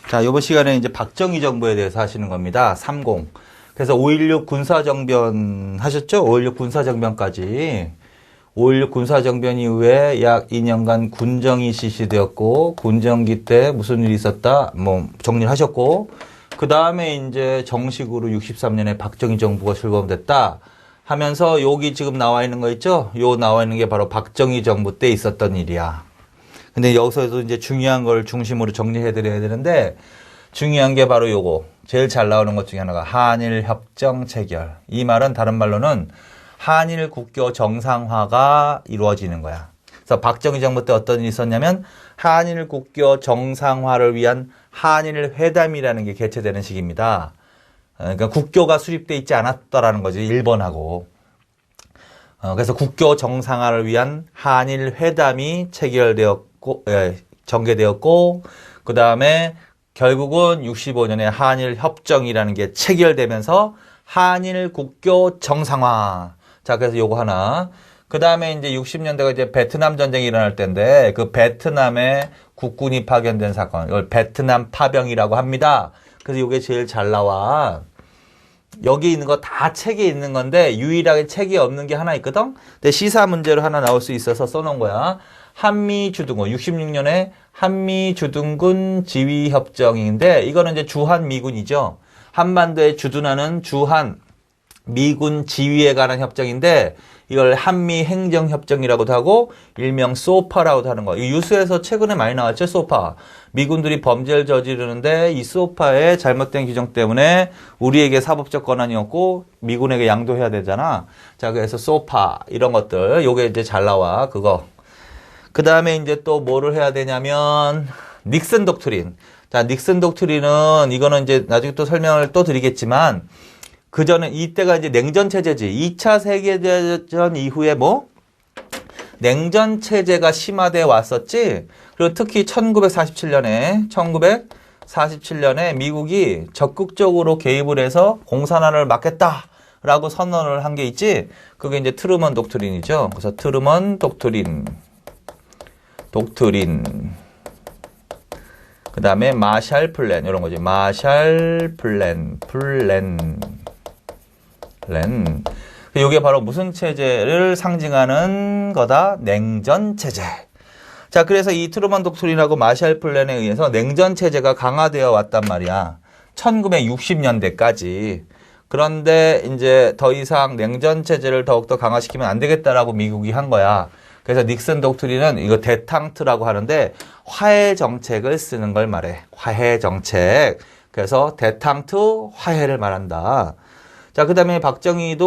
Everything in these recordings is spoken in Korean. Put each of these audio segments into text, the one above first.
자, 이번 시간에 이제 박정희 정부에 대해서 하시는 겁니다. 30. 그래서 5.16 군사정변 하셨죠? 5.16 군사정변까지. 5.16 군사정변 이후에 약 2년간 군정이 실시되었고, 군정기 때 무슨 일이 있었다? 뭐, 정리를 하셨고, 그 다음에 이제 정식으로 63년에 박정희 정부가 출범됐다 하면서 여기 지금 나와 있는 거 있죠? 요 나와 있는 게 바로 박정희 정부 때 있었던 일이야. 근데 여기서도 이제 중요한 걸 중심으로 정리해 드려야 되는데, 중요한 게 바로 요거. 제일 잘 나오는 것 중에 하나가 한일 협정 체결. 이 말은 다른 말로는 한일 국교 정상화가 이루어지는 거야. 그래서 박정희 정부 때 어떤 일이 있었냐면 한일 국교 정상화를 위한 한일 회담이라는 게 개최되는 시기입니다. 그러니까 국교가 수립돼 있지 않았다라는 거지, 일본하고. 그래서 국교 정상화를 위한 한일 회담이 전개되었고, 그 다음에 결국은 65년에 한일 협정이라는 게 체결되면서 한일 국교 정상화. 자, 그래서 요거 하나. 그 다음에 이제 60년대가 이제 베트남 전쟁이 일어날 때인데, 그 베트남에 국군이 파견된 사건, 이걸 베트남 파병이라고 합니다. 그래서 요게 제일 잘 나와. 여기 있는 거 다 책에 있는 건데 유일하게 책이 없는 게 하나 있거든. 근데 시사 문제로 하나 나올 수 있어서 써놓은 거야. 한미주둔군 66년에 한미주둔군 지휘협정인데 이거는 이제 주한 미군이죠. 한반도에 주둔하는 주한 미군 지휘에 관한 협정인데 이걸 한미행정협정이라고도 하고 일명 소파라고도 하는 거. 이 뉴스에서 최근에 많이 나왔죠, 소파. 미군들이 범죄를 저지르는데 이 소파의 잘못된 규정 때문에 우리에게 사법적 권한이 없고 미군에게 양도해야 되잖아. 자, 그래서 소파 이런 것들 요게 이제 잘 나와. 그거. 그 다음에 이제 또 뭐를 해야 되냐면 닉슨 독트린. 자, 닉슨 독트린은 이거는 이제 나중에 또 설명을 또 드리겠지만 그 전에 이때가 이제 냉전 체제지. 2차 세계대전 이후에 뭐 냉전 체제가 심화돼 왔었지. 그리고 특히 1947년에 미국이 적극적으로 개입을 해서 공산화를 막겠다라고 선언을 한 게 있지. 그게 이제 트루먼 독트린이죠. 그래서 트루먼 독트린. 그다음에 마샬 플랜 이런 거지. 마샬 플랜. 이게 바로 무슨 체제를 상징하는 거다? 냉전 체제. 자, 그래서 이 트루먼 독트린하고 마샬 플랜에 의해서 냉전 체제가 강화되어 왔단 말이야. 1960년대까지. 그런데 이제 더 이상 냉전 체제를 더욱더 강화시키면 안 되겠다라고 미국이 한 거야. 그래서 닉슨 독트린은 이거 데탕트라고 하는데 화해 정책을 쓰는 걸 말해. 화해 정책. 그래서 데탕트 화해를 말한다. 자, 그 다음에 박정희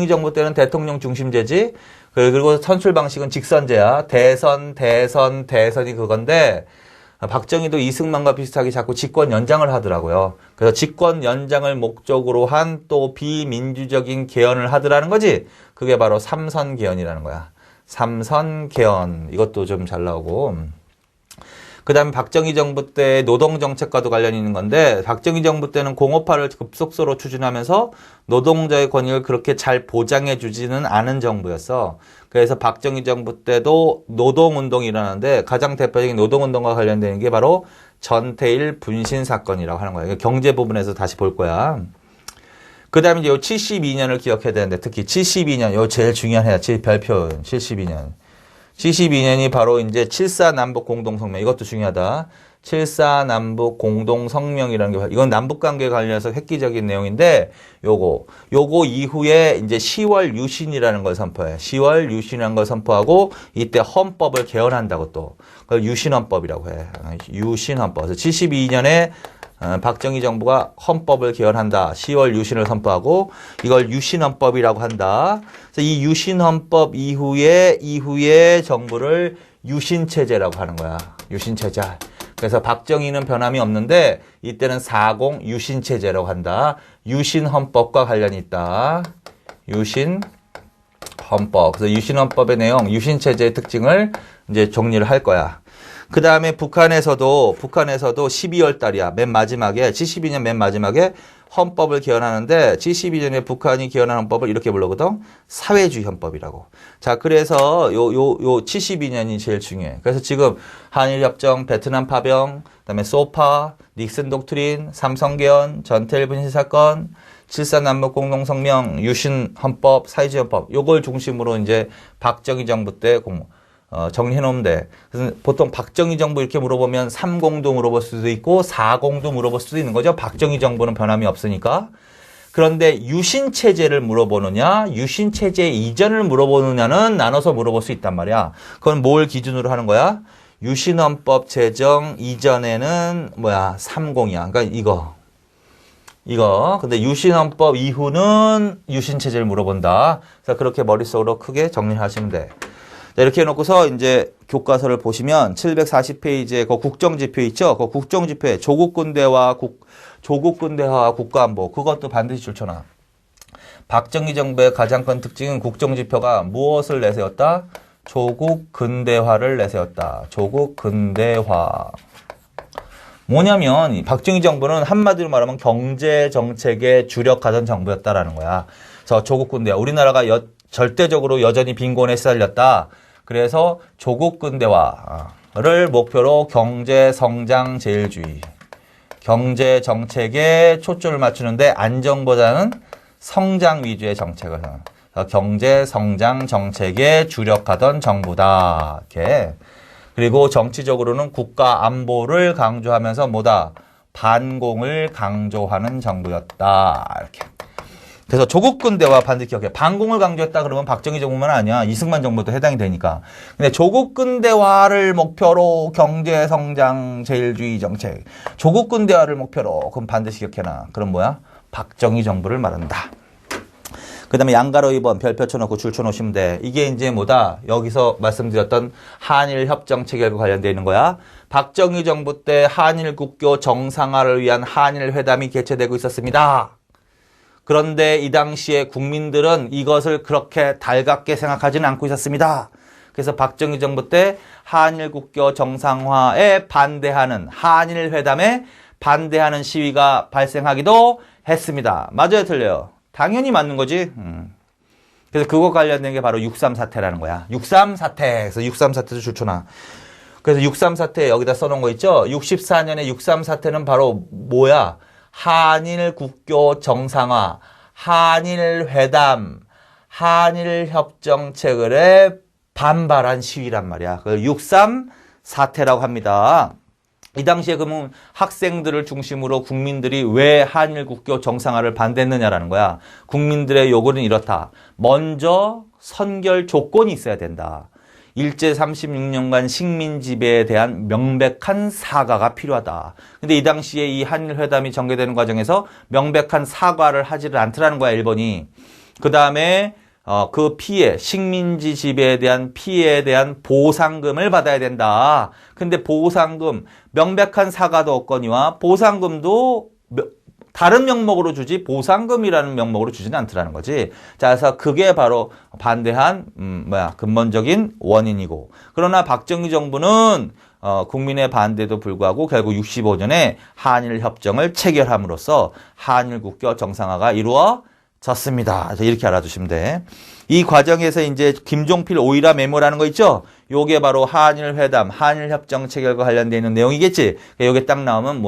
정부 때는 대통령 중심제지. 그리고 선출 방식은 직선제야. 대선이 그건데, 박정희도 이승만과 비슷하게 자꾸 집권 연장을 하더라고요. 그래서 집권 연장을 목적으로 한 또 비민주적인 개헌을 하더라는 거지. 그게 바로 삼선 개헌이라는 거야. 삼선 개헌. 이것도 좀 잘 나오고. 그 다음에 박정희 정부 때 노동정책과도 관련이 있는 건데 박정희 정부 때는 공업화를 급속도로 추진하면서 노동자의 권익을 그렇게 잘 보장해 주지는 않은 정부였어. 그래서 박정희 정부 때도 노동운동이 일어나는데 가장 대표적인 노동운동과 관련되는 게 바로 전태일 분신 사건이라고 하는 거야. 경제 부분에서 다시 볼 거야. 그 다음에 이제 요 72년을 기억해야 되는데 특히 72년, 요 제일 중요한 해야 별표 72년. 72년이 바로 이제 7.4 남북 공동성명. 이것도 중요하다. 7.4 남북 공동성명이라는 게, 이건 남북관계에 관련해서 획기적인 내용인데, 요거 이후에 이제 10월 유신이라는 걸 선포해. 10월 유신이라는 걸 선포하고, 이때 헌법을 개헌한다고 또. 그걸 유신헌법이라고 해. 유신헌법. 그래서 72년에 박정희 정부가 헌법을 개헌한다. 10월 유신을 선포하고 이걸 유신헌법이라고 한다. 그래서 이 유신헌법 이후에 정부를 유신체제라고 하는 거야. 유신체제. 그래서 박정희는 변함이 없는데 이때는 40 유신체제라고 한다. 유신헌법과 관련이 있다. 유신헌법. 그래서 유신헌법의 내용, 유신체제의 특징을 이제 정리를 할 거야. 그 다음에 북한에서도 12월 달이야. 맨 마지막에, 72년 맨 마지막에 헌법을 개헌하는데, 72년에 북한이 개헌한 헌법을 이렇게 부르거든. 사회주의 헌법이라고. 자, 그래서 요 72년이 제일 중요해. 그래서 지금 한일협정, 베트남 파병, 그 다음에 소파, 닉슨 독트린, 삼성 개헌, 전태일 분실 사건, 7.4 남북공동성명, 유신 헌법, 사회주의 헌법, 요걸 중심으로 이제 박정희 정부 때 정리해 놓으면 돼. 그래서 보통 박정희 정부 이렇게 물어보면 30도 물어볼 수도 있고 40도 물어볼 수도 있는 거죠. 박정희 정부는 변함이 없으니까. 그런데 유신 체제를 물어보느냐, 유신 체제 이전을 물어보느냐는 나눠서 물어볼 수 있단 말이야. 그건 뭘 기준으로 하는 거야? 유신 헌법 제정 이전에는 30이야. 그러니까 이거. 근데 유신헌법 이후는 유신체제를 물어본다. 그래서 그렇게 머릿속으로 크게 정리하시면 돼. 자, 이렇게 해놓고서 이제 교과서를 보시면 740페이지에 그 국정지표 있죠? 그 국정지표에 조국군대화 국가안보. 그것도 반드시 줄쳐놔. 박정희 정부의 가장 큰 특징은 국정지표가 무엇을 내세웠다? 조국 근대화를 내세웠다. 조국 근대화. 뭐냐면 박정희 정부는 한마디로 말하면 경제 정책에 주력하던 정부였다라는 거야. 그래서 조국 근대화. 우리나라가 절대적으로 여전히 빈곤에 시달렸다. 그래서 조국 근대화를 목표로 경제 성장 제일주의. 경제 정책에 초점을 맞추는데 안정보다는 성장 위주의 정책을 경제 성장 정책에 주력하던 정부다. 이렇게. 그리고 정치적으로는 국가 안보를 강조하면서 반공을 강조하는 정부였다. 이렇게. 그래서 조국 근대화 반드시 기억해. 반공을 강조했다 그러면 박정희 정부만 아니야. 이승만 정부도 해당이 되니까. 근데 조국 근대화를 목표로 경제 성장 제일주의 정책. 조국 근대화를 목표로 그럼 반드시 기억해놔. 그럼 박정희 정부를 말한다. 그 다음에 양가로 2번 별표 쳐놓고 줄 쳐놓으시면 돼. 이게 이제 여기서 말씀드렸던 한일 협정 체결과 관련되어 있는 거야. 박정희 정부 때 한일 국교 정상화를 위한 한일 회담이 개최되고 있었습니다. 그런데 이 당시에 국민들은 이것을 그렇게 달갑게 생각하지는 않고 있었습니다. 그래서 박정희 정부 때 한일 국교 정상화에 반대하는 한일 회담에 반대하는 시위가 발생하기도 했습니다. 맞아요, 틀려요? 당연히 맞는 거지. 그래서 그거 관련된 게 바로 6.3 사태라는 거야. 6.3 사태. 그래서 6.3 사태도 줄쳐놔. 그래서 6.3 사태 여기다 써놓은 거 있죠? 64년에 6.3 사태는 바로 한일 국교 정상화, 한일 회담, 한일 협정 체결에 반발한 시위란 말이야. 그걸 6.3 사태라고 합니다. 이 당시에 그러면 학생들을 중심으로 국민들이 왜 한일 국교 정상화를 반대했느냐라는 거야. 국민들의 요구는 이렇다. 먼저 선결 조건이 있어야 된다. 일제 36년간 식민 지배에 대한 명백한 사과가 필요하다. 근데 이 당시에 이 한일 회담이 전개되는 과정에서 명백한 사과를 하지를 않더라는 거야, 일본이. 그 다음에 그 피해, 식민지 지배에 대한 피해에 대한 보상금을 받아야 된다. 근데 보상금, 명백한 사과도 없거니와 보상금도 다른 명목으로 주지 보상금이라는 명목으로 주지는 않더라는 거지. 자, 그래서 그게 바로 반대한 근본적인 원인이고. 그러나 박정희 정부는 국민의 반대도 불구하고 결국 65년에 한일 협정을 체결함으로써 한일 국교 정상화가 이루어졌습니다. 이렇게 알아두시면 돼. 이 과정에서 이제 김종필 오이라 메모라는 거 있죠? 요게 바로 한일 회담, 한일 협정 체결과 관련되어 있는 내용이겠지? 요게 딱 나오면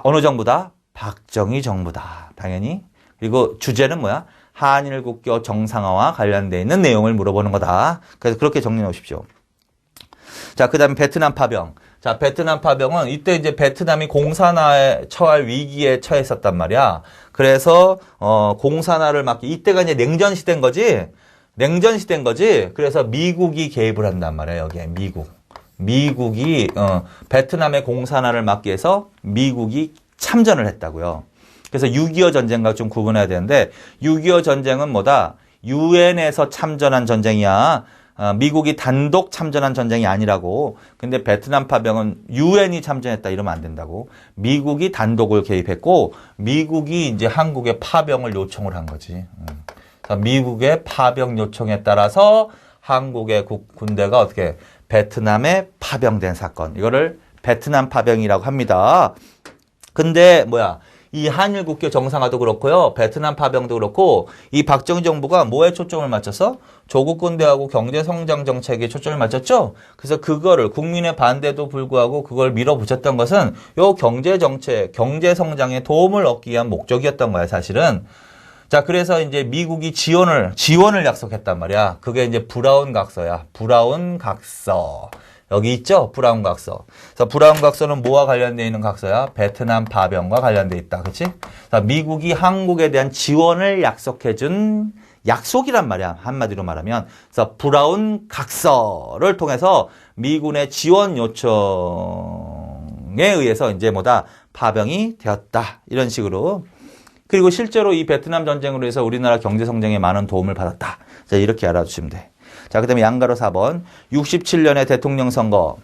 어느 정부다? 박정희 정부다. 당연히. 그리고 주제는 한일 국교 정상화와 관련되어 있는 내용을 물어보는 거다. 그래서 그렇게 정리해 놓으십시오. 자, 그 다음에 베트남 파병. 자, 베트남 파병은 이때 이제 베트남이 공산화에 처할 위기에 처했었단 말이야. 그래서, 공산화를 막기, 이때가 이제 냉전 시대인 거지? 냉전 시대인 거지? 그래서 미국이 개입을 한단 말이야, 여기에. 미국이, 베트남의 공산화를 막기 위해서 미국이 참전을 했다고요. 그래서 6.25 전쟁과 좀 구분해야 되는데 6.25 전쟁은 유엔에서 참전한 전쟁이야. 미국이 단독 참전한 전쟁이 아니라고. 근데 베트남 파병은 유엔이 참전했다 이러면 안 된다고. 미국이 단독을 개입했고 미국이 이제 한국에 파병을 요청을 한 거지. 미국의 파병 요청에 따라서 한국의 군대가 어떻게 베트남에 파병된 사건. 이거를 베트남 파병이라고 합니다. 근데 이 한일 국교 정상화도 그렇고요. 베트남 파병도 그렇고 이 박정희 정부가 뭐에 초점을 맞춰서 조국 군대하고 경제 성장 정책에 초점을 맞췄죠. 그래서 그거를 국민의 반대도 불구하고 그걸 밀어붙였던 것은 요 경제 정책, 경제 성장에 도움을 얻기 위한 목적이었던 거야, 사실은. 자, 그래서 이제 미국이 지원을 약속했단 말이야. 그게 이제 브라운 각서야. 브라운 각서. 여기 있죠? 브라운 각서. 그래서 브라운 각서는 뭐와 관련되어 있는 각서야? 베트남 파병과 관련되어 있다. 그치? 미국이 한국에 대한 지원을 약속해준 약속이란 말이야. 한마디로 말하면. 그래서 브라운 각서를 통해서 미군의 지원 요청에 의해서 이제 파병이 되었다. 이런 식으로. 그리고 실제로 이 베트남 전쟁으로 해서 우리나라 경제 성장에 많은 도움을 받았다. 자, 이렇게 알아두시면 돼. 자, 그 다음에 양가로 4번. 67년의 대통령 선거.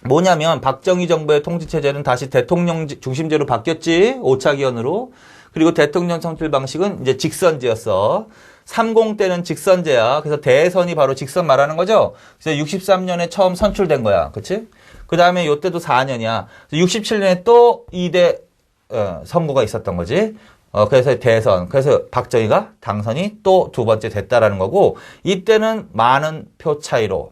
뭐냐면, 박정희 정부의 통치체제는 다시 대통령 중심제로 바뀌었지. 5차 기원으로. 그리고 대통령 선출 방식은 이제 직선제였어. 30 때는 직선제야. 그래서 대선이 바로 직선 말하는 거죠. 그래서 63년에 처음 선출된 거야. 그치? 그 다음에 요때도 4년이야. 67년에 또 2대 선거가 있었던 거지. 그래서 대선. 그래서 박정희가 당선이 또 두 번째 됐다라는 거고, 이때는 많은 표 차이로,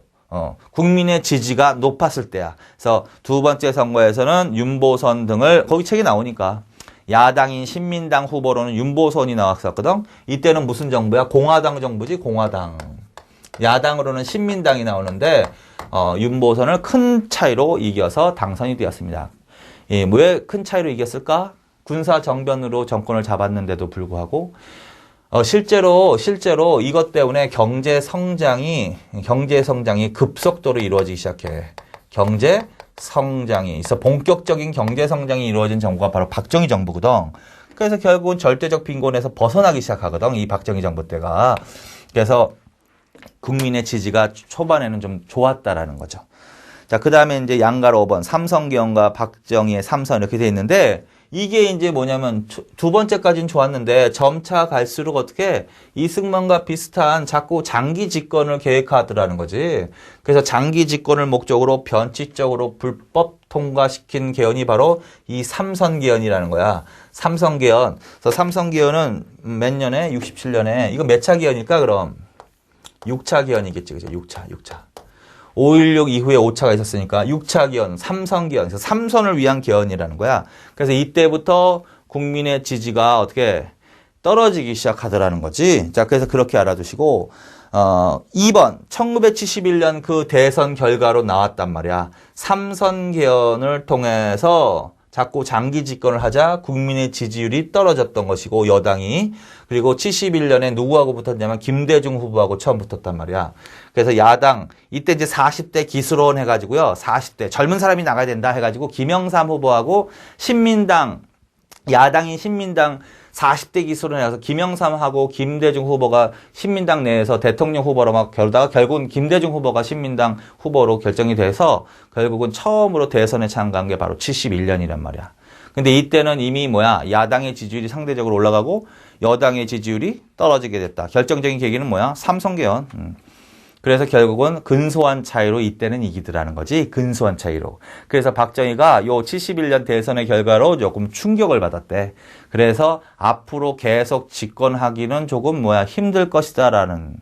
국민의 지지가 높았을 때야. 그래서 두 번째 선거에서는 윤보선 등을, 거기 책이 나오니까, 야당인 신민당 후보로는 윤보선이 나왔었거든? 이때는 무슨 정부야? 공화당 정부지, 공화당. 야당으로는 신민당이 나오는데, 윤보선을 큰 차이로 이겨서 당선이 되었습니다. 왜 큰 차이로 이겼을까? 군사 정변으로 정권을 잡았는데도 불구하고 실제로 이것 때문에 경제 성장이 급속도로 이루어지기 시작해. 경제 성장이 그래서 본격적인 경제 성장이 이루어진 정부가 바로 박정희 정부거든. 그래서 결국은 절대적 빈곤에서 벗어나기 시작하거든. 이 박정희 정부 때가. 그래서 국민의 지지가 초반에는 좀 좋았다라는 거죠. 자, 그 다음에 이제 양가로 5번 삼성계엄과 박정희의 삼선 이렇게 돼 있는데, 이게 이제 뭐냐면 두 번째까지는 좋았는데 점차 갈수록 어떻게 이승만과 비슷한 자꾸 장기 집권을 계획하더라는 거지. 그래서 장기 집권을 목적으로 변칙적으로 불법 통과시킨 개헌이 바로 이 삼선개헌이라는 거야. 삼선개헌. 그래서 삼선개헌은 몇 년에? 67년에. 이거 몇 차 개헌일까 그럼? 6차 개헌이겠지. 그죠? 6차. 5.16 이후에 5차가 있었으니까 6차 개헌, 삼선 개헌, 그래서 삼선을 위한 개헌이라는 거야. 그래서 이때부터 국민의 지지가 어떻게 떨어지기 시작하더라는 거지. 자, 그래서 그렇게 알아두시고 2번 1971년 그 대선 결과로 나왔단 말이야. 삼선 개헌을 통해서 자꾸 장기 집권을 하자 국민의 지지율이 떨어졌던 것이고 여당이. 그리고 71년에 누구하고 붙었냐면 김대중 후보하고 처음 붙었단 말이야. 그래서 야당 이때 이제 40대 기술원 해가지고요. 40대 젊은 사람이 나가야 된다 해가지고 김영삼 후보하고 신민당 야당인 신민당 40대 기술원 해서 김영삼하고 김대중 후보가 신민당 내에서 대통령 후보로 막 결다가 결국은 김대중 후보가 신민당 후보로 결정이 돼서 결국은 처음으로 대선에 참가한 게 바로 71년이란 말이야. 근데 이때는 이미 야당의 지지율이 상대적으로 올라가고 여당의 지지율이 떨어지게 됐다. 결정적인 계기는 삼선개헌. 그래서 결국은 근소한 차이로 이때는 이기더라는 거지. 근소한 차이로. 그래서 박정희가 요 71년 대선의 결과로 조금 충격을 받았대. 그래서 앞으로 계속 집권하기는 조금 힘들 것이다라는.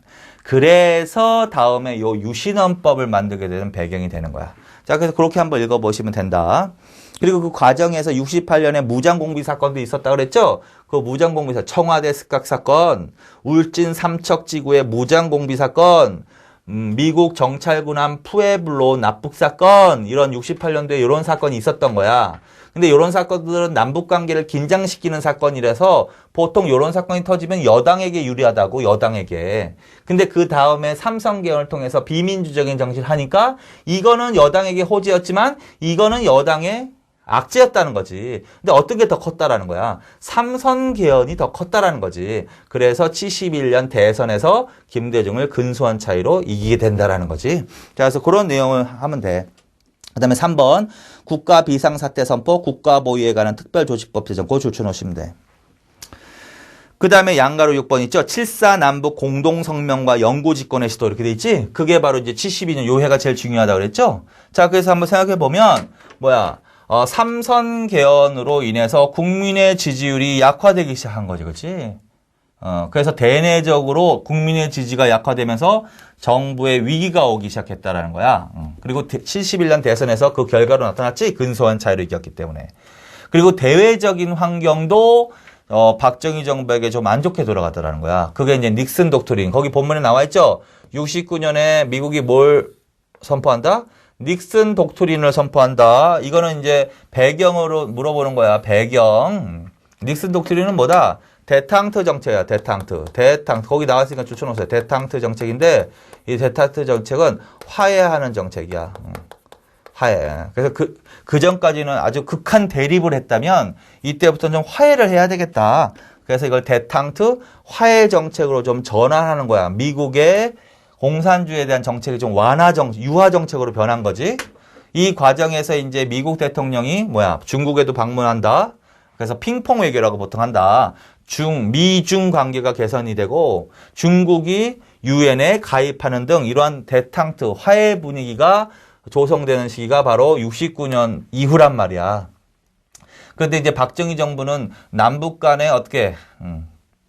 그래서 다음에 요 유신헌법을 만들게 되는 배경이 되는 거야. 자, 그래서 그렇게 한번 읽어보시면 된다. 그리고 그 과정에서 68년에 무장공비 사건도 있었다 그랬죠? 그 무장공비 사건, 청와대 습각 사건, 울진 삼척지구의 무장공비 사건, 미국 정찰군함 푸에블로 납북 사건, 이런 68년도에 이런 사건이 있었던 거야. 근데 이런 사건들은 남북 관계를 긴장시키는 사건이라서 보통 이런 사건이 터지면 여당에게 유리하다고, 여당에게. 근데 그 다음에 삼선개헌을 통해서 비민주적인 정치를 하니까 이거는 여당에게 호재였지만 이거는 여당의 악재였다는 거지. 근데 어떤 게 더 컸다라는 거야? 삼선 개헌이 더 컸다라는 거지. 그래서 71년 대선에서 김대중을 근소한 차이로 이기게 된다라는 거지. 자, 그래서 그런 내용을 하면 돼. 그 다음에 3번 국가 비상사태 선포, 국가 보위에 관한 특별조치법 제정, 그거 줄쳐놓으시면 돼. 그 다음에 양가로 6번 있죠? 7.4 남북 공동성명과 영구집권의 시도 이렇게 돼 있지? 그게 바로 이제 72년 요 해가 제일 중요하다고 그랬죠? 자, 그래서 한번 생각해 보면, 삼선 개헌으로 인해서 국민의 지지율이 약화되기 시작한 거지, 그렇지? 그래서 대내적으로 국민의 지지가 약화되면서 정부의 위기가 오기 시작했다라는 거야. 그리고 71년 대선에서 그 결과로 나타났지? 근소한 차이로 이겼기 때문에. 그리고 대외적인 환경도 박정희 정부에게 좀 안 좋게 돌아가더라는 거야. 그게 이제 닉슨 독트린. 거기 본문에 나와 있죠? 69년에 미국이 뭘 선포한다? 닉슨 독트린을 선포한다. 이거는 이제 배경으로 물어보는 거야. 배경. 닉슨 독트린은 뭐다? 데탕트 정책이야. 데탕트. 거기 나왔으니까 추천하세요. 데탕트 정책인데 이 데탕트 정책은 화해하는 정책이야. 화해. 그래서 그 전까지는 아주 극한 대립을 했다면 이때부터는 좀 화해를 해야 되겠다. 그래서 이걸 데탕트 화해 정책으로 좀 전환하는 거야. 미국의 공산주의에 대한 정책이 좀 유화 정책으로 변한 거지. 이 과정에서 이제 미국 대통령이 중국에도 방문한다. 그래서 핑퐁 외교라고 보통 한다. 미중 관계가 개선이 되고 중국이 유엔에 가입하는 등 이러한 데탕트 화해 분위기가 조성되는 시기가 바로 69년 이후란 말이야. 그런데 이제 박정희 정부는 남북 간에 어떻게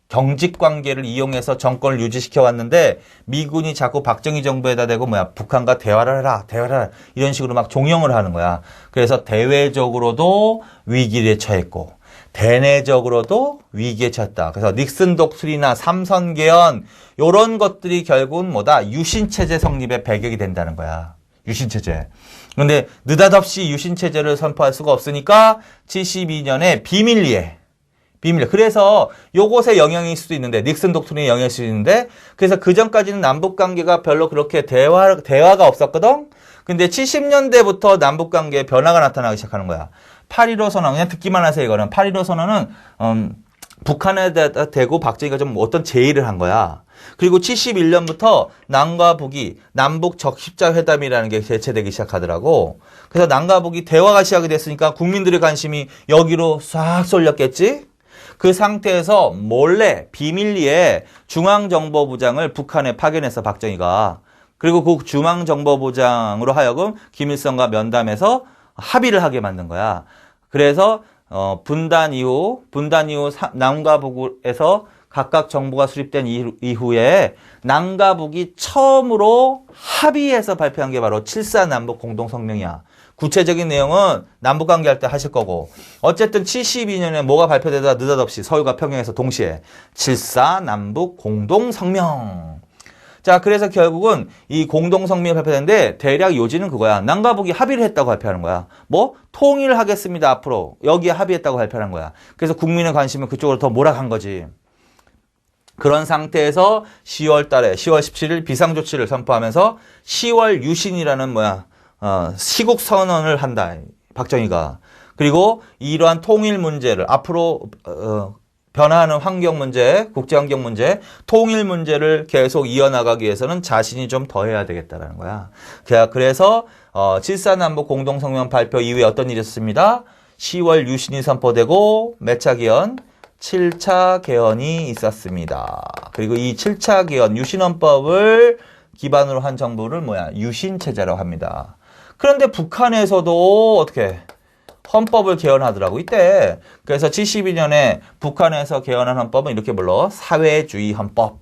경직 관계를 이용해서 정권을 유지시켜 왔는데 미군이 자꾸 박정희 정부에다 대고 북한과 대화를 해라 이런 식으로 막 종용을 하는 거야. 그래서 대외적으로도 위기에 처했고 대내적으로도 위기에 처했다. 그래서 닉슨 독트린이나 삼선 개헌 이런 것들이 결국은 유신체제 성립의 배경이 된다는 거야. 유신체제. 근데 느닷없이 유신체제를 선포할 수가 없으니까 72년에 비밀리에. 그래서 요것에 영향일 수도 있는데, 닉슨 독트린에 영향일 수도 있는데, 그래서 그 전까지는 남북 관계가 별로 그렇게 대화가 없었거든? 근데 70년대부터 남북 관계에 변화가 나타나기 시작하는 거야. 8.15 선언, 그냥 듣기만 하세요, 이거는. 8.15 선언은, 북한에 대고 박정희가 좀 어떤 제의를 한 거야. 그리고 71년부터 남과 북이 남북 적십자 회담이라는 게 개최되기 시작하더라고. 그래서 남과 북이 대화가 시작이 됐으니까 국민들의 관심이 여기로 싹 쏠렸겠지? 그 상태에서 몰래 비밀리에 중앙정보부장을 북한에 파견해서 박정희가. 그리고 그 중앙정보부장으로 하여금 김일성과 면담해서 합의를 하게 만든 거야. 그래서 분단 이후 남과 북에서 각각 정부가 수립된 이후에 남과 북이 처음으로 합의해서 발표한 게 바로 7.4 남북 공동성명이야. 구체적인 내용은 남북관계 할 때 하실 거고 어쨌든 72년에 뭐가 발표되다 느닷없이 서울과 평양에서 동시에 7.4 남북 공동성명. 자, 그래서 결국은 이 공동성명이 발표되는데 대략 요지는 그거야. 남과 북이 합의를 했다고 발표하는 거야. 통일을 하겠습니다. 앞으로. 여기에 합의했다고 발표하는 거야. 그래서 국민의 관심은 그쪽으로 더 몰아간 거지. 그런 상태에서 10월 17일 비상조치를 선포하면서 10월 유신이라는 시국 선언을 한다. 박정희가. 그리고 이러한 통일 문제를 앞으로 변화하는 환경 문제, 국제 환경 문제, 통일 문제를 계속 이어나가기 위해서는 자신이 좀 더 해야 되겠다라는 거야. 그래서 7.4 남북 공동성명 발표 이후에 어떤 일이 있었습니다. 10월 유신이 선포되고 몇 차 개헌? 7차 개헌이 있었습니다. 그리고 이 7차 개헌 유신헌법을 기반으로 한 정부를 유신체제라고 합니다. 그런데 북한에서도 어떻게 헌법을 개헌하더라고 이때. 그래서 72년에 북한에서 개헌한 헌법은 이렇게 불러 사회주의 헌법.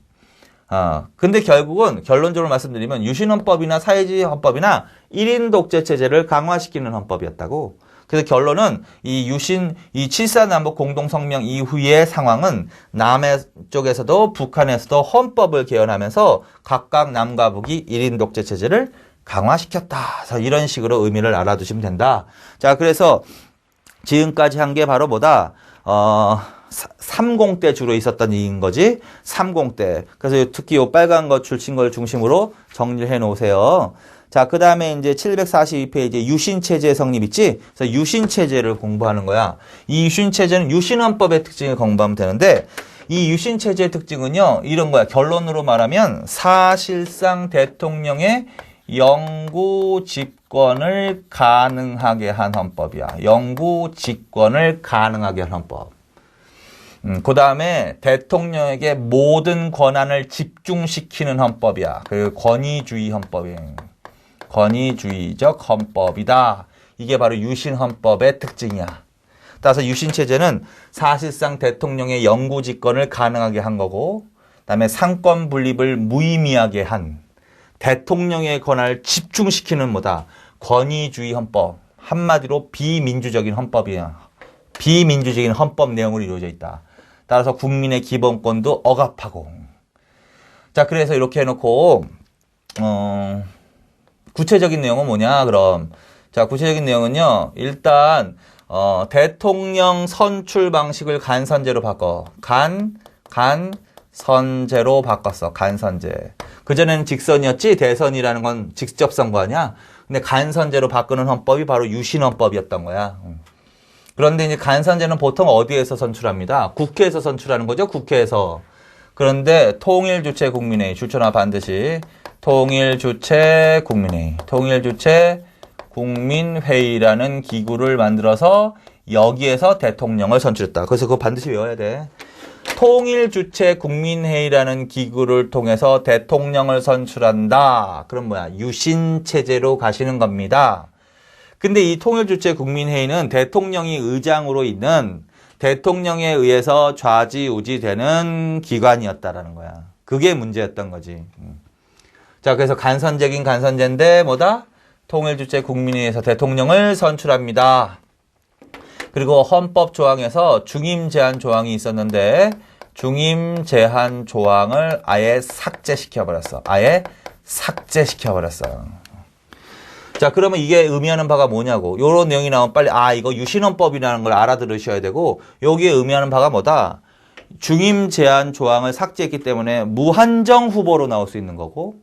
근데 결국은 결론적으로 말씀드리면 유신헌법이나 사회주의 헌법이나 1인 독재 체제를 강화시키는 헌법이었다고. 그래서 결론은 이 7.4 남북 공동성명 이후의 상황은 남해 쪽에서도 북한에서도 헌법을 개헌하면서 각각 남과 북이 1인 독재 체제를 강화시켰다. 그래서 이런 식으로 의미를 알아두시면 된다. 자, 그래서 지금까지 한 게 바로 30 때 주로 있었던 일인 거지. 30 때. 그래서 특히 요 빨간 거 줄친 걸 중심으로 정리를 해 놓으세요. 자, 그 다음에 이제 742페이지에 유신체제 성립 있지? 그래서 유신체제를 공부하는 거야. 이 유신체제는 유신헌법의 특징을 공부하면 되는데, 이 유신체제의 특징은요, 이런 거야. 결론으로 말하면 사실상 대통령의 영구 집권을 가능하게 한 헌법이야. 영구 집권을 가능하게 한 헌법. 그 다음에 대통령에게 모든 권한을 집중시키는 헌법이야. 그 권위주의 헌법이에요. 권위주의적 헌법이다. 이게 바로 유신헌법의 특징이야. 따라서 유신체제는 사실상 대통령의 영구집권을 가능하게 한 거고, 그 다음에 상권 분립을 무의미하게 한 대통령의 권한을 집중시키는 뭐다? 권위주의 헌법. 한마디로 비민주적인 헌법이야. 비민주적인 헌법 내용으로 이루어져 있다. 따라서 국민의 기본권도 억압하고. 자, 그래서 이렇게 해놓고, 구체적인 내용은 뭐냐, 그럼. 자, 구체적인 내용은요, 일단, 대통령 선출 방식을 간선제로 바꿔. 간선제로 바꿨어. 간선제. 그전에는 직선이었지, 대선이라는 건 직접 선거 아니야? 근데 간선제로 바꾸는 헌법이 바로 유신헌법이었던 거야. 그런데 이제 간선제는 보통 어디에서 선출합니다? 국회에서 선출하는 거죠, 국회에서. 그런데 통일주체 국민회의, 주초나 반드시 통일주체 국민회의, 통일주체 국민회의라는 기구를 만들어서 여기에서 대통령을 선출했다. 그래서 그거 반드시 외워야 돼. 통일주체 국민회의라는 기구를 통해서 대통령을 선출한다. 그럼 뭐야? 유신체제로 가시는 겁니다. 근데 이 통일주체 국민회의는 대통령이 의장으로 있는 대통령에 의해서 좌지우지되는 기관이었다라는 거야. 그게 문제였던 거지. 자, 그래서 간선제긴 간선제인데 뭐다? 통일주체 국민회의에서 대통령을 선출합니다. 그리고 헌법 조항에서 중임 제한 조항이 있었는데 중임 제한 조항을 아예 삭제시켜버렸어. 아예 삭제시켜버렸어. 자, 그러면 이게 의미하는 바가 뭐냐고. 요런 내용이 나오면 빨리 이거 유신헌법이라는 걸 알아들으셔야 되고 여기에 의미하는 바가 뭐다? 중임 제한 조항을 삭제했기 때문에 무한정 후보로 나올 수 있는 거고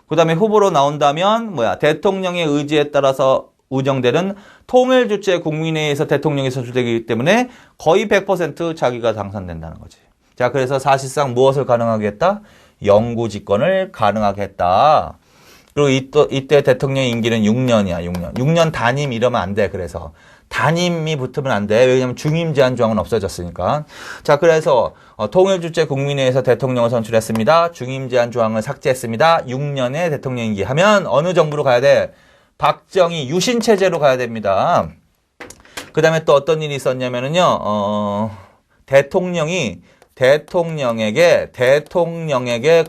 그 다음에 후보로 나온다면 대통령의 의지에 따라서 운영되는 통일주체 국민회의에서 대통령이 선출되기 때문에 거의 100% 자기가 당선된다는 거지. 자, 그래서 사실상 무엇을 가능하게 했다? 영구집권을 가능하게 했다. 그리고 이때 대통령의 임기는 6년이야, 6년. 6년 단임 이러면 안 돼, 그래서. 단임이 붙으면 안 돼. 왜냐면 중임 제한 조항은 없어졌으니까. 자, 그래서 통일주체 국민회의에서 대통령을 선출했습니다. 중임 제한 조항을 삭제했습니다. 6년의 대통령 임기 하면 어느 정부로 가야 돼? 박정희 유신체제로 가야 됩니다. 그 다음에 또 어떤 일이 있었냐면은요, 대통령에게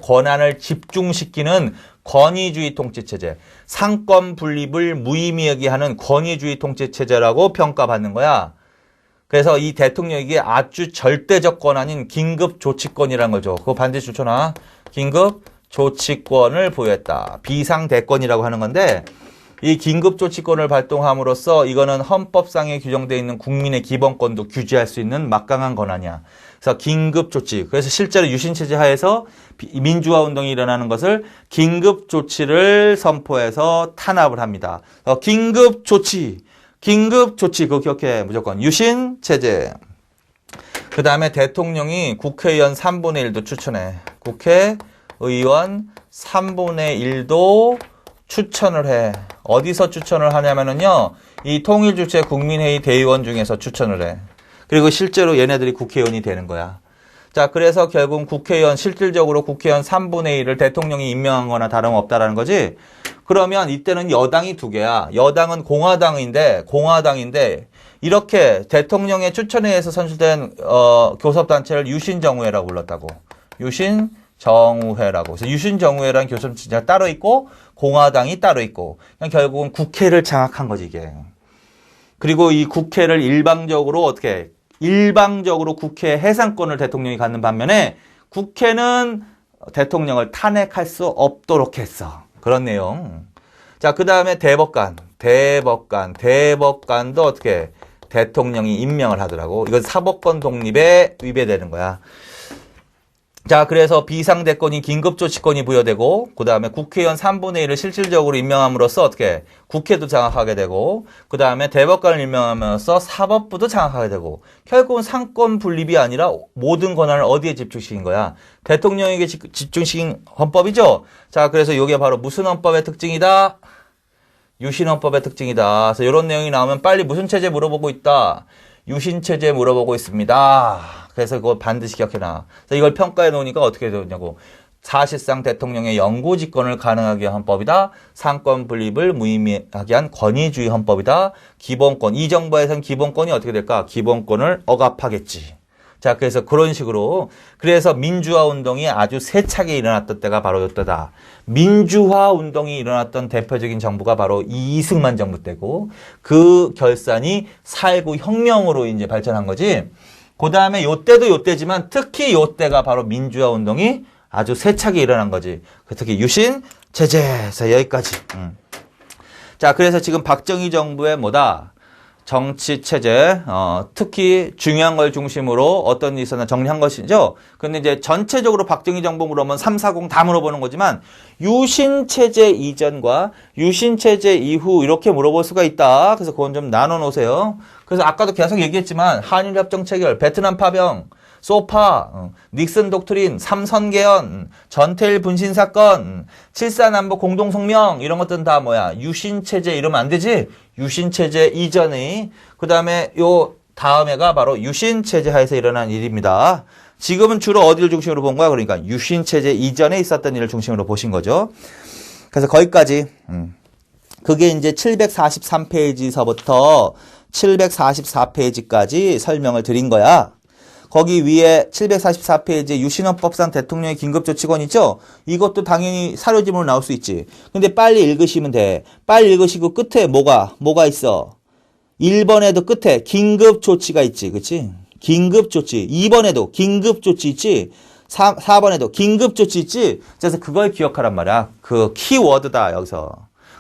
권한을 집중시키는 권위주의 통치체제, 상권 분립을 무의미하게 하는 권위주의 통치체제라고 평가받는 거야. 그래서 이 대통령에게 아주 절대적 권한인 긴급조치권이라는 거죠. 그거 반드시 추천하. 긴급조치권을 보유했다. 비상대권이라고 하는 건데 이 긴급조치권을 발동함으로써 이거는 헌법상에 규정되어 있는 국민의 기본권도 규제할 수 있는 막강한 권한이야. 그래서 긴급조치. 그래서 실제로 유신체제 하에서 민주화 운동이 일어나는 것을 긴급조치를 선포해서 탄압을 합니다. 긴급조치. 그거 기억해. 무조건. 유신체제. 그 다음에 대통령이 국회의원 3분의 1도 추천해. 국회의원 3분의 1도 추천을 해. 어디서 추천을 하냐면은요, 이 통일주체 국민회의 대의원 중에서 추천을 해. 그리고 실제로 얘네들이 국회의원이 되는 거야. 자, 그래서 결국 실질적으로 국회의원 3분의 1을 대통령이 임명한 거나 다름없다라는 거지. 그러면 이때는 여당이 두 개야. 여당은 공화당인데, 이렇게 대통령의 추천에 의해서 선출된, 교섭단체를 유신정우회라고 불렀다고. 유신정우회라고. 그래서 유신정우회라는 교섭단체가 따로 있고, 공화당이 따로 있고, 그냥 결국은 국회를 장악한 거지, 이게. 그리고 이 국회를 일방적으로 국회 해산권을 대통령이 갖는 반면에 국회는 대통령을 탄핵할 수 없도록 했어. 그런 내용. 자, 그 다음에 대법관도 대통령이 임명을 하더라고. 이건 사법권 독립에 위배되는 거야. 자, 그래서 비상대권이 긴급조치권이 부여되고, 그 다음에 국회의원 3분의 1을 실질적으로 임명함으로써 국회도 장악하게 되고, 그 다음에 대법관을 임명함으로써 사법부도 장악하게 되고, 결국은 상권 분립이 아니라 모든 권한을 어디에 집중시킨 거야? 대통령에게 집중시킨 헌법이죠? 자, 그래서 이게 바로 무슨 헌법의 특징이다? 유신헌법의 특징이다. 그래서 이런 내용이 나오면 빨리 무슨 체제 물어보고 있다? 유신체제 물어보고 있습니다. 그래서 이거 반드시 기억해놔. 그래서 이걸 평가해 놓으니까 어떻게 되냐고. 사실상 대통령의 영구집권을 가능하게 한 헌법이다. 상권 분립을 무의미하게 한 권위주의 헌법이다. 기본권, 이 정부에서는 기본권이 어떻게 될까? 기본권을 억압하겠지. 자, 그래서 그런 식으로, 그래서 민주화 운동이 아주 세차게 일어났던 때가 바로 이때다. 민주화 운동이 일어났던 대표적인 정부가 바로 이승만 정부 때고, 그 결산이 4.19 혁명으로 이제 발전한 거지. 그 다음에 요때도 요때지만 특히 요때가 바로 민주화 운동이 아주 세차게 일어난 거지. 특히 유신 체제에서 여기까지. 자, 그래서 지금 박정희 정부의 뭐다? 정치 체제, 특히 중요한 걸 중심으로 어떤 일이 있었나 정리한 것이죠. 근데 이제 전체적으로 박정희 정부 물어보면 3, 4, 0 다 물어보는 거지만 유신 체제 이전과 유신 체제 이후 이렇게 물어볼 수가 있다. 그래서 그건 좀 나눠 놓으세요. 그래서 아까도 계속 얘기했지만 한일 협정 체결, 베트남 파병, 소파, 닉슨 독트린, 삼선개헌, 전태일 분신 사건, 7.4 공동성명 이런 것들은 다 뭐야? 유신체제 이러면 안 되지? 유신체제 이전의 그 다음에 요 다음에가 바로 유신체제 하에서 일어난 일입니다. 지금은 주로 어디를 중심으로 본 거야? 그러니까 유신체제 이전에 있었던 일을 중심으로 보신 거죠. 그래서 거기까지 그게 이제 743페이지서부터 744페이지까지 설명을 드린 거야. 거기 위에 744페이지에 유신헌법상 대통령의 긴급조치권 있죠? 이것도 당연히 사료지문으로 나올 수 있지. 근데 빨리 읽으시면 돼. 빨리 읽으시고 끝에 뭐가 있어? 1번에도 끝에 긴급조치가 있지. 그치? 긴급조치. 2번에도 긴급조치 있지? 4번에도 긴급조치 있지? 그래서 그걸 기억하란 말이야. 그 키워드다, 여기서.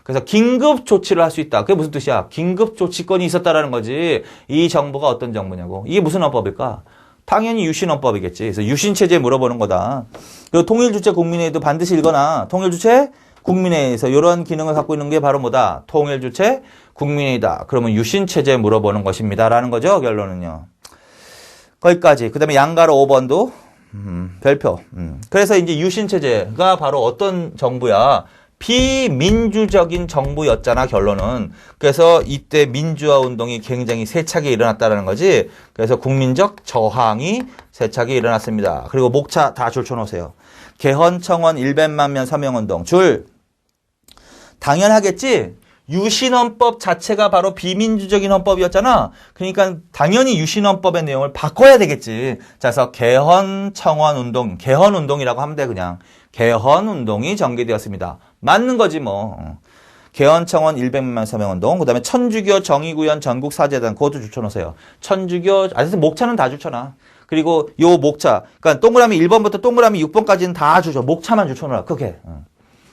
그래서 긴급 조치를 할 수 있다. 그게 무슨 뜻이야? 긴급 조치권이 있었다라는 거지. 이 정부가 어떤 정부냐고. 이게 무슨 헌법일까? 당연히 유신헌법이겠지. 그래서 유신체제 물어보는 거다. 그리고 통일주체 국민회의도 반드시 읽어놔. 통일주체 국민회의에서 이런 기능을 갖고 있는 게 바로 뭐다? 통일주체 국민회의다. 그러면 유신체제 물어보는 것입니다. 라는 거죠. 결론은요. 거기까지. 그 다음에 양가로 5번도 별표. 그래서 이제 유신체제가 바로 어떤 정부야? 비민주적인 정부였잖아, 결론은. 그래서 이때 민주화 운동이 굉장히 세차게 일어났다는 거지. 그래서 국민적 저항이 세차게 일어났습니다. 그리고 목차 다 줄 쳐놓으세요. 개헌, 청원, 일백만면 서명운동. 줄. 당연하겠지? 유신헌법 자체가 바로 비민주적인 헌법이었잖아. 그러니까 당연히 유신헌법의 내용을 바꿔야 되겠지. 자, 그래서 개헌, 청원 운동, 개헌 운동이라고 하면 돼, 그냥. 개헌 운동이 전개되었습니다. 맞는 거지 뭐. 개헌 청원 100만 서명운동, 그 다음에 천주교 정의구현 전국사재단, 그것도 줄쳐놓으세요. 천주교, 목차는 다 줄쳐놔. 그리고 요 목차, 그러니까 동그라미 1번부터 동그라미 6번까지는 다 줄쳐. 목차만 줄쳐놔. 그게.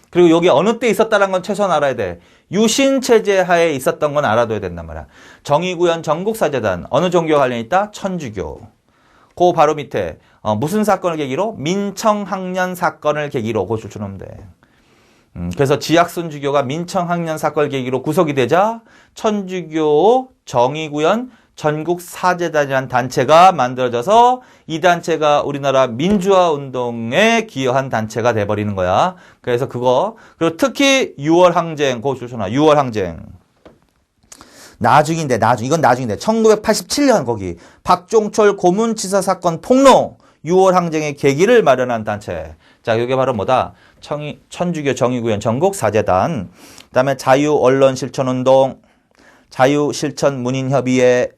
그리고 여기 어느 때 있었다는 건 최소한 알아야 돼. 유신체제 하에 있었던 건 알아둬야 된단 말이야. 정의구현 전국사재단, 어느 종교와 관련이 있다? 천주교. 그 바로 밑에 무슨 사건을 계기로? 민청학년 사건을 계기로 그거 줄쳐놓으면 돼. 그래서 지학순주교가 민청학년 사건을 계기로 구속이 되자 천주교 정의구현 전국사재단이라는 단체가 만들어져서 이 단체가 우리나라 민주화 운동에 기여한 단체가 돼버리는 거야. 그래서 그거, 그리고 특히 6월 항쟁 그거 줄쳐놔. 6월 항쟁. 나중인데. 1987년 거기 박종철 고문치사 사건 폭로 6월 항쟁의 계기를 마련한 단체. 자, 이게 바로 뭐다? 천주교 정의구현 전국사재단. 그다음에 자유언론실천운동, 자유실천문인협의회,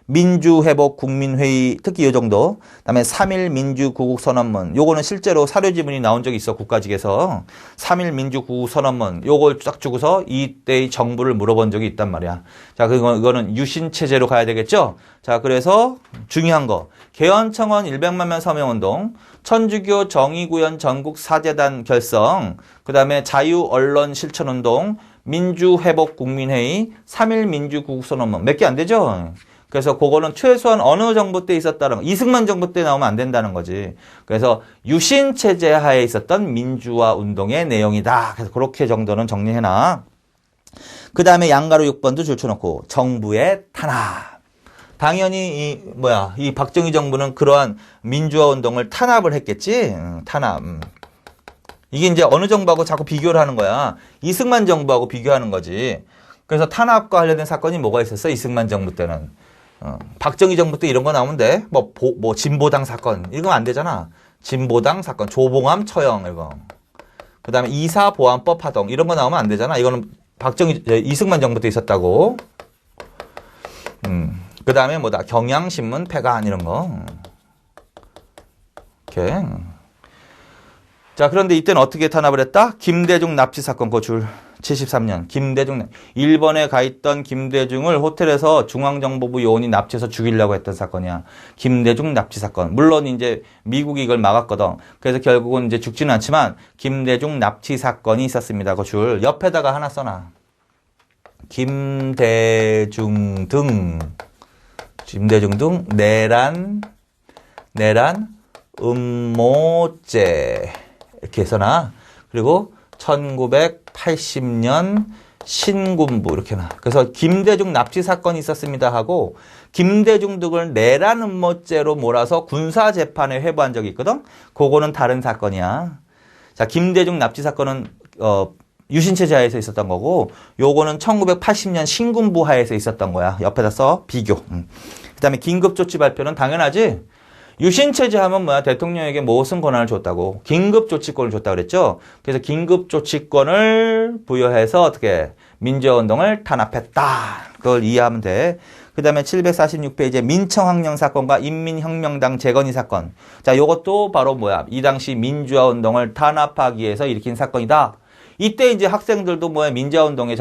민주회복국민회의, 특히 이 정도. 그다음에 3.1 민주구국선언문. 요거는 실제로 사료지문이 나온 적이 있어, 국가직에서. 3.1 민주구국선언문. 요걸 쫙 주고서 이때의 정부를 물어본 적이 있단 말이야. 자, 이거는 유신체제로 가야 되겠죠? 자, 그래서 중요한 거. 개헌청원 100만면 서명운동, 천주교 정의구현 전국사재단 결성, 그 다음에 자유언론실천운동, 민주회복국민회의, 3.1 민주구국선언문. 몇 개 안 되죠? 그래서 그거는 최소한 어느 정부 때 있었다는 거, 이승만 정부 때 나오면 안 된다는 거지. 그래서 유신체제 하에 있었던 민주화 운동의 내용이다. 그래서 그렇게 정도는 정리해놔. 그 다음에 양가로 6번도 줄쳐놓고 정부의 탄압. 당연히 이 박정희 정부는 그러한 민주화 운동을 탄압을 했겠지. 탄압. 이게 이제 어느 정부하고 자꾸 비교를 하는 거야. 이승만 정부하고 비교하는 거지. 그래서 탄압과 관련된 사건이 뭐가 있었어? 이승만 정부 때는. 박정희 정부 때 이런 거 나오면 돼. 뭐 진보당 사건 이건 안 되잖아. 진보당 사건, 조봉암 처형 이거. 그다음에 이사보안법 파동 이런 거 나오면 안 되잖아. 이거는 박정희 이승만 정부 때 있었다고. 그다음에 뭐다 경향신문 폐간 이런 거. 이렇게. 자, 그런데 이때는 어떻게 탄압을 했다? 김대중 납치 사건 그 줄 73년 김대중 일본에 가 있던 김대중을 호텔에서 중앙정보부 요원이 납치해서 죽이려고 했던 사건이야. 김대중 납치 사건. 물론 이제 미국이 이걸 막았거든. 그래서 결국은 이제 죽지는 않지만 김대중 납치 사건이 있었습니다. 그 줄 옆에다가 하나 써놔. 김대중 등 내란 음모죄 이렇게 써놔. 그리고 1980년 신군부 이렇게 나. 그래서 김대중 납치 사건이 있었습니다 하고 김대중 등을 내란 음모죄로 몰아서 군사 재판에 회부한 적이 있거든. 그거는 다른 사건이야. 자, 김대중 납치 사건은 유신체제 하에서 있었던 거고 요거는 1980년 신군부 하에서 있었던 거야. 옆에다 써. 비교. 그다음에 긴급조치 발표는 당연하지. 유신체제 하면 뭐야? 대통령에게 무슨 권한을 줬다고? 긴급조치권을 줬다고 그랬죠? 그래서 긴급조치권을 부여해서 어떻게? 민주화운동을 탄압했다. 그걸 이해하면 돼. 그 다음에 746페이지에 민청학령 사건과 인민혁명당 재건이 사건. 자, 요것도 바로 뭐야? 이 당시 민주화운동을 탄압하기 위해서 일으킨 사건이다. 이때 이제 학생들도 뭐야 민주화운동을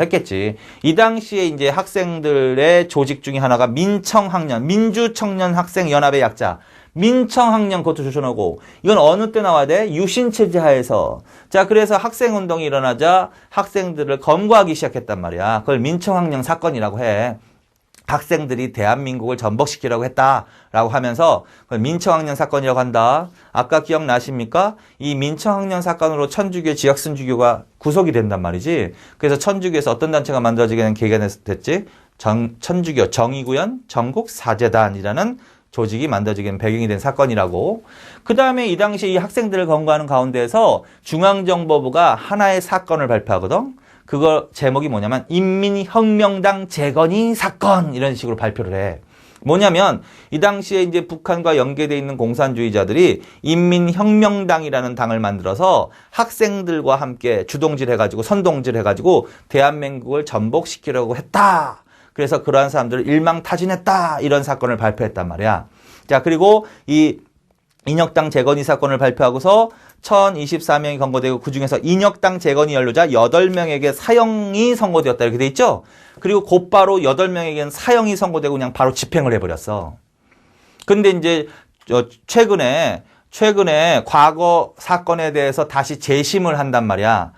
했겠지. 이 당시에 이제 학생들의 조직 중에 하나가 민청학년, 민주청년학생연합의 약자. 민청학년 그것도 조선하고 이건 어느 때 나와야 돼? 유신체제 하에서. 자, 그래서 학생운동이 일어나자 학생들을 검거하기 시작했단 말이야. 그걸 민청학년 사건이라고 해. 학생들이 대한민국을 전복시키려고 했다라고 하면서 그걸 민청학년 사건이라고 한다. 아까 기억나십니까? 이 민청학년 사건으로 천주교 지학순주교가 구속이 된단 말이지. 그래서 천주교에서 어떤 단체가 만들어지게 된 계기가 됐지? 천주교 정의구현 전국사재단이라는 조직이 만들어지게 된 배경이 된 사건이라고. 그 다음에 이 당시 이 학생들을 검거하는 가운데에서 중앙정보부가 하나의 사건을 발표하거든. 그거 제목이 뭐냐면 인민혁명당 재건이 사건 이런 식으로 발표를 해. 뭐냐면 이 당시에 이제 북한과 연계되어 있는 공산주의자들이 인민혁명당이라는 당을 만들어서 학생들과 함께 주동질 해가지고 선동질 해가지고 대한민국을 전복시키려고 했다. 그래서 그러한 사람들을 일망타진했다. 이런 사건을 발표했단 말이야. 자, 그리고 이 인혁당 재건이 사건을 발표하고서 1024명이 검거되고 그중에서 인혁당 재건이 연루자 8명에게 사형이 선고되었다 이렇게 돼 있죠. 그리고 곧바로 8명에게는 사형이 선고되고 그냥 바로 집행을 해버렸어. 근데 이제 최근에 과거 사건에 대해서 다시 재심을 한단 말이야.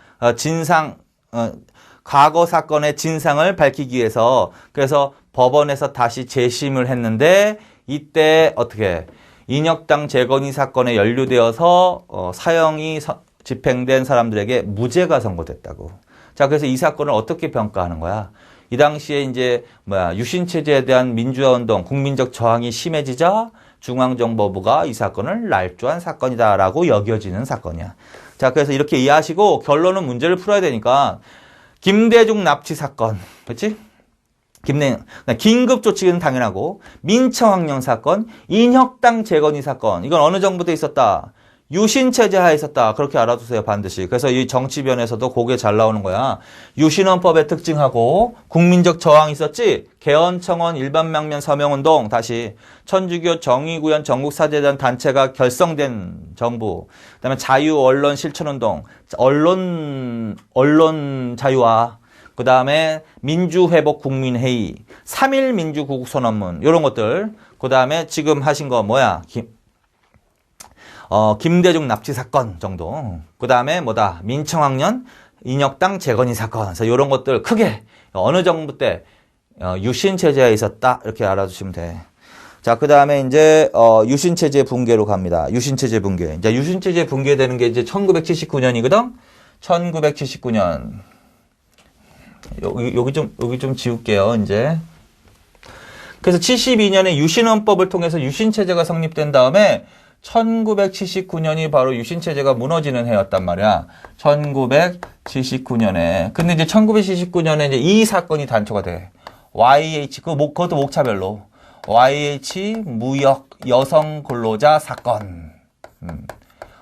과거 사건의 진상을 밝히기 위해서. 그래서 법원에서 다시 재심을 했는데 이때 어떻게 인혁당 재건이 사건에 연루되어서 사형이 집행된 사람들에게 무죄가 선고됐다고. 자, 그래서 이 사건을 어떻게 평가하는 거야? 이 당시에 이제 유신체제에 대한 민주화운동, 국민적 저항이 심해지자 중앙정보부가 이 사건을 날조한 사건이다라고 여겨지는 사건이야. 자, 그래서 이렇게 이해하시고 결론은 문제를 풀어야 되니까 김대중 납치 사건, 그렇지? 긴급조치는 당연하고 민청학령 사건, 인혁당 재건이 사건 이건 어느 정부때 있었다? 유신체제 하에 있었다. 그렇게 알아두세요 반드시. 그래서 이 정치변에서도 그게 잘 나오는 거야. 유신헌법의 특징하고 국민적 저항이 있었지. 개헌청원 일반망면 서명운동 다시 천주교 정의구현 전국사재단 단체가 결성된 정부. 그다음에 자유언론 실천운동 언론 자유화. 그 다음에 민주회복 국민회의, 3.1 민주구국선언문, 요런 것들. 그 다음에 지금 하신 거 뭐야? 김대중 납치 사건 정도. 그 다음에 뭐다? 민청학년, 인혁당 재건이 사건. 그래서 요런 것들 크게 어느 정부 때 유신체제에 있었다. 이렇게 알아두시면 돼. 자, 그 다음에 이제, 유신체제 붕괴로 갑니다. 유신체제 붕괴. 이제 유신체제 붕괴되는 게 이제 1979년이거든? 1979년. 여기 좀 지울게요, 이제. 그래서 72년에 유신헌법을 통해서 유신체제가 성립된 다음에 1979년이 바로 유신체제가 무너지는 해였단 말이야. 1979년에. 근데 이제 1979년에 이제 이 사건이 단초가 돼. YH, 그것도 목차별로. YH 무역 여성 근로자 사건.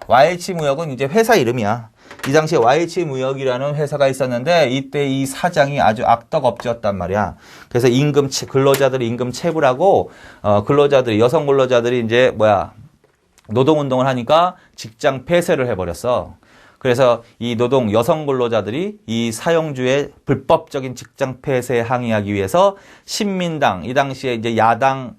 YH 무역은 이제 회사 이름이야. 이 당시에 YH 무역이라는 회사가 있었는데 이때 이 사장이 아주 악덕업주였단 말이야. 그래서 근로자들이 임금 체불하고 근로자들이 여성 근로자들이 이제 노동운동을 하니까 직장 폐쇄를 해버렸어. 그래서 이 여성 근로자들이 이 사용주의 불법적인 직장 폐쇄에 항의하기 위해서 신민당, 이 당시에 이제 야당인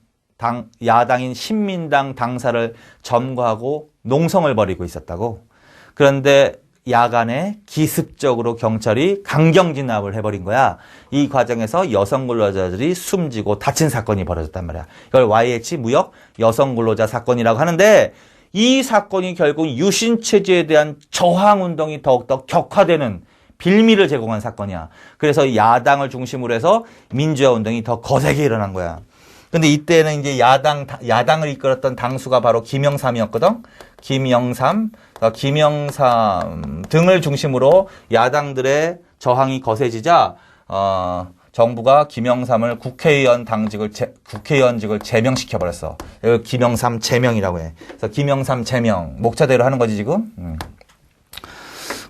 신민당 당사를 점거하고 농성을 벌이고 있었다고. 그런데 야간에 기습적으로 경찰이 강경 진압을 해버린 거야. 이 과정에서 여성 근로자들이 숨지고 다친 사건이 벌어졌단 말이야. 이걸 YH 무역 여성 근로자 사건이라고 하는데 이 사건이 결국 유신체제에 대한 저항운동이 더욱더 격화되는 빌미를 제공한 사건이야. 그래서 야당을 중심으로 해서 민주화운동이 더 거세게 일어난 거야. 근데 이때는 이제 야당을 이끌었던 당수가 바로 김영삼이었거든. 김영삼 등을 중심으로 야당들의 저항이 거세지자, 정부가 김영삼을 국회의원직을 제명시켜버렸어. 이걸 김영삼 제명이라고 해. 그래서 김영삼 제명, 목차대로 하는 거지, 지금.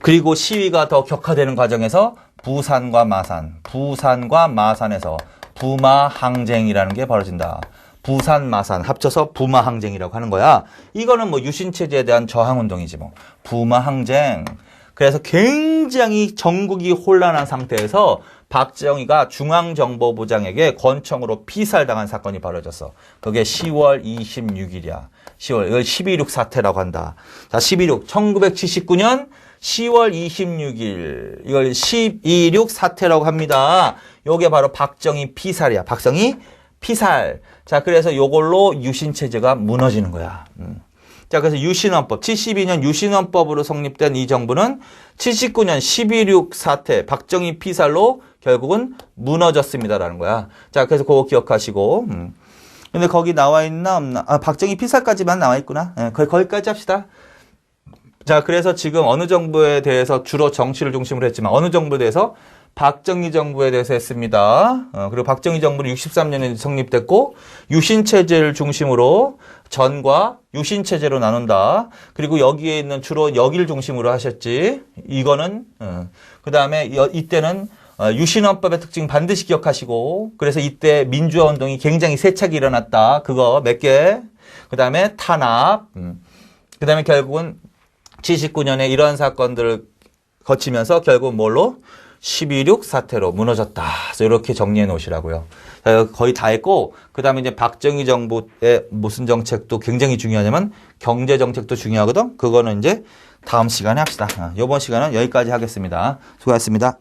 그리고 시위가 더 격화되는 과정에서 부산과 마산에서 부마항쟁이라는 게 벌어진다. 부산, 마산 합쳐서 부마항쟁이라고 하는 거야. 이거는 유신체제에 대한 저항운동이지 부마항쟁. 그래서 굉장히 전국이 혼란한 상태에서 박정희가 중앙정보부장에게 권총으로 피살당한 사건이 벌어졌어. 그게 10월 26일이야. 이걸 12.6 사태라고 한다. 자, 1979년 10월 26일. 이걸 12.6 사태라고 합니다. 요게 바로 박정희 피살이야. 박정희 피살. 자, 그래서 요걸로 유신체제가 무너지는 거야. 자, 그래서 유신헌법, 72년 유신헌법으로 성립된 이 정부는 79년 12.6 사태, 박정희 피살로 결국은 무너졌습니다라는 거야. 자, 그래서 그거 기억하시고. 근데 거기 나와 있나 없나? 박정희 피살까지만 나와 있구나. 거기까지 합시다. 자, 그래서 지금 어느 정부에 대해서 주로 정치를 중심으로 했지만 어느 정부에 대해서 박정희 정부에 대해서 했습니다. 그리고 박정희 정부는 63년에 성립됐고 유신체제를 중심으로 전과 유신체제로 나눈다. 그리고 여기에 있는 주로 여기를 중심으로 하셨지. 이거는 그 다음에 이때는 유신헌법의 특징 반드시 기억하시고 그래서 이때 민주화운동이 굉장히 세차게 일어났다. 그거 몇 개. 그 다음에 탄압. 그 다음에 결국은 79년에 이러한 사건들을 거치면서 결국 뭘로? 12.6 사태로 무너졌다. 그래서 이렇게 정리해 놓으시라고요. 거의 다 했고, 그 다음에 이제 박정희 정부의 무슨 정책도 굉장히 중요하냐면 경제 정책도 중요하거든. 그거는 이제 다음 시간에 합시다. 이번 시간은 여기까지 하겠습니다. 수고하셨습니다.